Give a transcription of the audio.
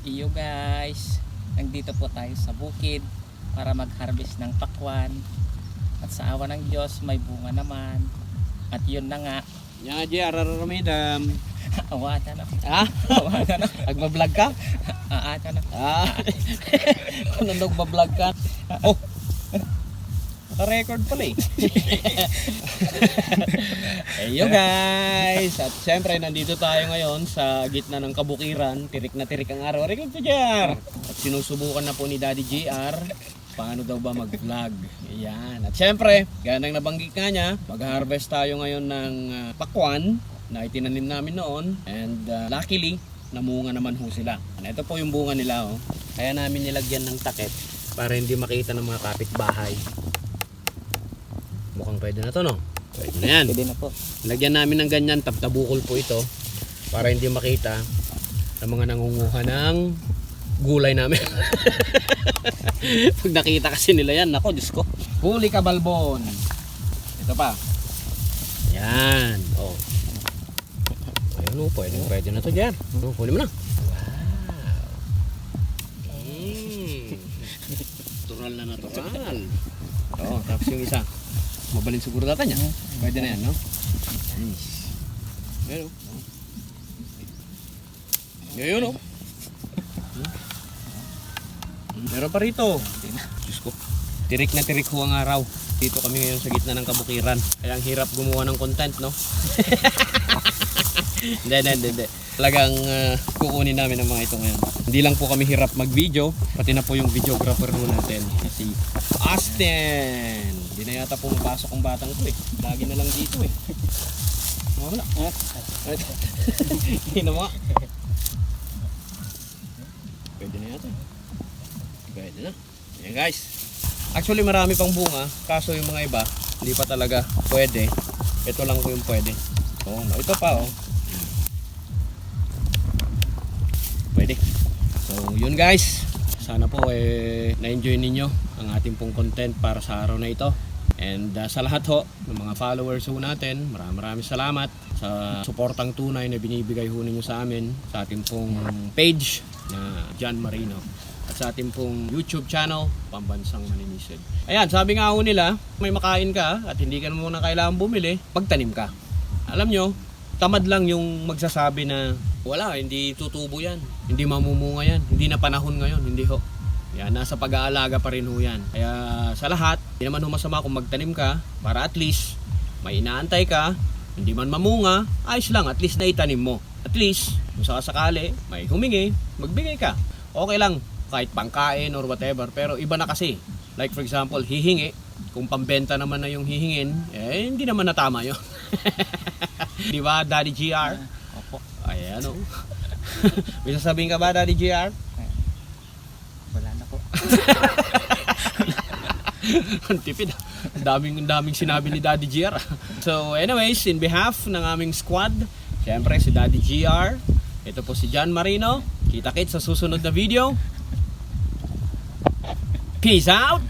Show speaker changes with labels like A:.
A: Iyo guys, nandito po tayo sa bukid para mag-harvest ng pakwan. At sa awa ng Diyos may bunga naman. At yun na nga.
B: Yan J, araramidam.
A: Awata na.
B: Ha?
A: Awata na.
B: Nagbablog ka?
A: Aata na.
B: Ah. Kung nagbablog ka? Oh. Naka-record pala eh. Eyo guys. At syempre nandito tayo ngayon sa gitna ng kabukiran. Tirik na tirik ang araw. Record to JR. At sinusubukan na po ni Daddy JR paano daw ba mag-vlog. Ayan. At syempre, gaya ng nabanggit nga niya, mag-harvest tayo ngayon ng pakwan na itinanim namin noon. And luckily, namunga naman ho sila. And ito po yung bunga nila. Oh. Kaya namin nilagyan ng takip para hindi makita ng mga kapitbahay. Mukhang pwede na to, no? Pwede na yan.
A: Pwede na po.
B: Lagyan namin ng ganyan, tabtabukol po ito para hindi makita ng mga nangunguha ng gulay namin. Pag nakita kasi nila yan, nako, Diyos ko. Huli ka, balbon. Ito pa. Yan. Oh. Ayun, oh, pwede na to dyan. Oh, huli mo na. Wow. Natural na natural. Oh, tapos yung isa. Mabalin siguro data niya. Pwede na yan, no? Nice. Ayan, oh. Ngayon, oh. Meron pa rito. Diyos ko. Tirik na tirik ho ang araw. Dito kami ngayon sa gitna ng kabukiran. Kaya ang hirap gumawa ng content, no? Hindi. Talagang kukunin namin ang mga ito ngayon. Hindi lang po kami hirap mag-video, pati na po yung videographer po natin, si Austin. Hindi na yata pumapasok ang batang ko eh. Lagi na lang dito eh. Wala. Hindi na mga. Pwede na yata. Pwede na. Ayan guys. Actually marami pang bunga, kaso yung mga iba, hindi pa talaga pwede. Ito lang po yung pwede. Oh, ito pa oh. Pwede. So yun guys, sana po na-enjoy ninyo ang ating pong content para sa araw na ito. And sa lahat ho ng mga followers ho natin, maraming salamat sa suportang tunay na binibigay ho ninyo sa amin sa ating pong page na John Marino at sa ating pong YouTube channel, Pambansang Maninisid. Ayan, sabi nga ho nila, may makain ka at hindi ka muna kailangan bumili, magtanim ka. Alam nyo, tamad lang yung magsasabi na wala, hindi tutubo yan, hindi mamumunga yan, hindi na panahon ngayon, hindi ho. Yan, nasa pag-aalaga pa rin ho yan. Kaya sa lahat, hindi naman ho masama kung magtanim ka para at least may inaantay ka, hindi man mamunga, ayos lang, at least na itanim mo. At least, kung sakasakali, may humingi, magbigay ka. Okay lang, kahit pangkain or whatever, pero iba na kasi. Like for example, hihingi, kung pambenta naman na yung hihingin, hindi naman natama yun. Di ba, Daddy JR?
A: Opo.
B: Ayan o. May sasabihin ka ba, Daddy JR?
A: Wala na po.
B: Ang tipid. Ang daming sinabi ni Daddy JR. So anyways, in behalf ng aming squad, syempre si Daddy JR, ito po si John Marino. Kita-kits sa susunod na video. Peace out!